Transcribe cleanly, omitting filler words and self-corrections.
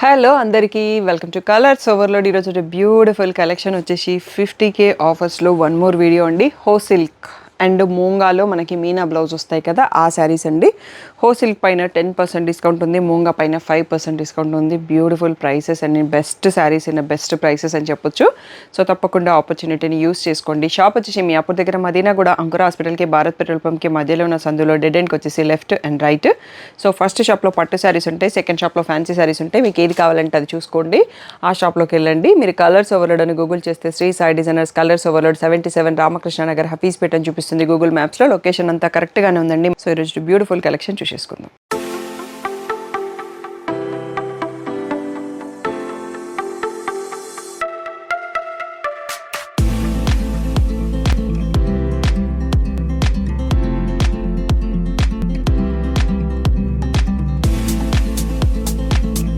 Hello అందరికీ welcome to colours overload. ఈరోజు beautiful collection వచ్చేసి 50K ఆఫర్స్లో వన్ మోర్ వీడియో అండి. హో సిల్క్ అండ్ మూంగాలో మనకి మీనా బ్లౌజ్ వస్తాయి కదా, ఆ శారీస్ అండి. హో సిల్క్ పైన 10% డిస్కౌంట్ ఉంది, మూంగా పైన 5% డిస్కౌంట్ ఉంది. Beautiful prices and best saris in best prices అని చెప్పొచ్చు. సో తప్పకుండా ఆపర్చునిటీని యూస్ చేసుకోండి. షాప్ వచ్చేసి మీ అప్పుడు దగ్గర మదీనా కూడా అంకుర హాస్పిటల్కి, భారత్ పెట్రోల్ పంప్కి మధ్యలో ఉన్న సందులో డెడ్ ఎండ్కి వచ్చేసి left and right. So first షాప్లో పట్టు శారీస్ ఉంటాయి, సెకండ్ షాప్లో ఫ్యాన్సీ శారీస్ ఉంటాయి. మీకు ఏది కావాలంటే అది చూసుకోండి, ఆ షాప్లోకి వెళ్ళండి. మీరు కలర్స్ ఓవర్లోడ్ అని గూగుల్ చేస్తే Shri Sai designers colours overload 77 Ramakrishna Nagar Hafeezpet అని చూపిస్తుంది గూగుల్ మ్యాప్స్లో. లొకేషన్ అంతా కరెక్ట్గానే ఉందండి. సో ఈరోజు బ్యూటిఫుల్ కలెక్షన్ చూసేసుకుందాం.